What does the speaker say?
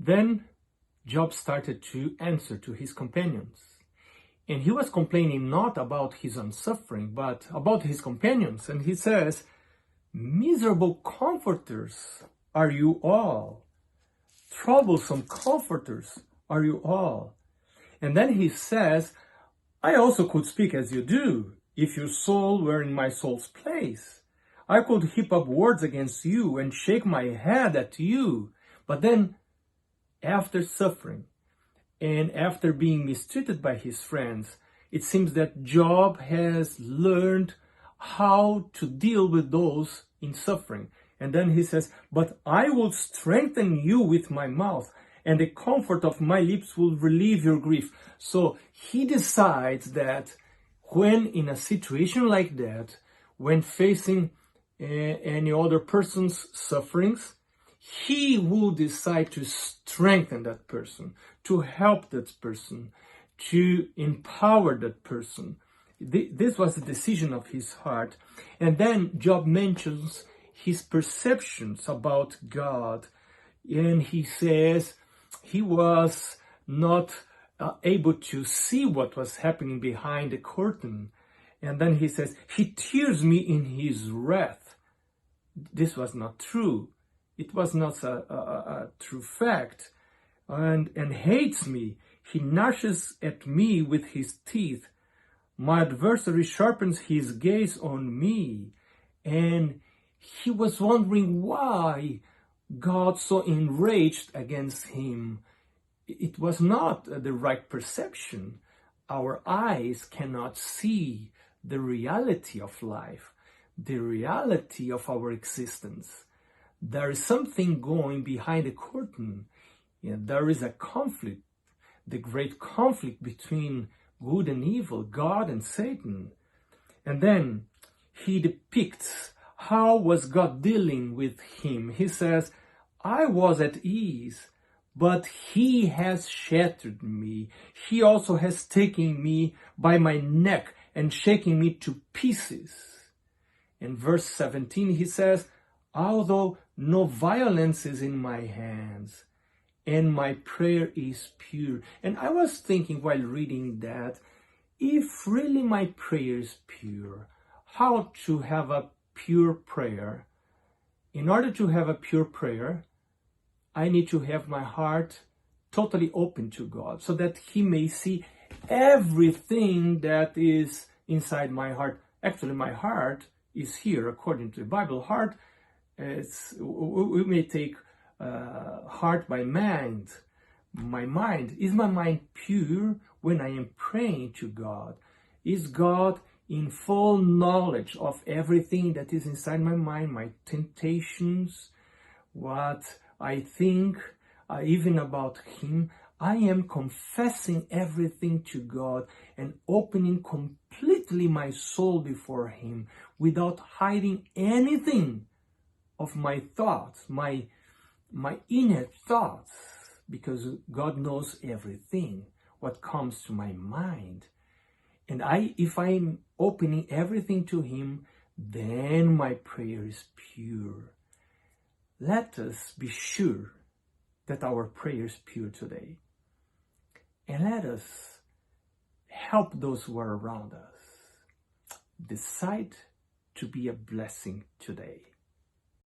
Then Job started to answer to his companions. And he was complaining not about his own suffering, but about his companions. And he says, "Miserable comforters are you all. Troublesome comforters are you all." And then he says, "I also could speak as you do, if your soul were in my soul's place. I could heap up words against you and shake my head at you." But then, after suffering, and after being mistreated by his friends, it seems that Job has learned how to deal with those in suffering. And then he says, "But I will strengthen you with my mouth, and the comfort of my lips will relieve your grief." So he decides that when in a situation like that, when facing any other person's sufferings, he will decide to strengthen that person, to help that person, to empower that person. This was the decision of his heart. And then Job mentions his perceptions about God. And he says he was not able to see what was happening behind the curtain. And then he says, "He tears me in his wrath." This was not true. It was not a true fact. And hates me. He gnashes at me with his teeth. My adversary sharpens his gaze on me. And he was wondering why God so enraged against him. It was not the right perception. Our eyes cannot see the reality of life, the reality of our existence. There is something going behind the curtain. There is a conflict, the great conflict between good and evil, God and Satan. And then he depicts how was God dealing with him. He says, "I was at ease, but he has shattered me. He also has taken me by my neck and shaking me to pieces." In verse 17 he says, "Although no violence is in my hands, and my prayer is pure." And I was thinking while reading that, if really my prayer is pure, how to have a pure prayer? In order to have a pure prayer, I need to have my heart totally open to God, so that He may see everything that is inside my heart. Actually, my heart is here, according to the Bible. Heart, we may take heart by mind. My mind, is my mind pure when I am praying to God? Is God in full knowledge of everything that is inside my mind, my temptations, what I think, even about Him? I am confessing everything to God and opening completely my soul before Him without hiding anything of my thoughts, my inner thoughts, because God knows everything, what comes to my mind. And if I'm opening everything to Him, then my prayer is pure. Let us be sure that our prayer is pure today. And let us help those who are around us. Decide to be a blessing today.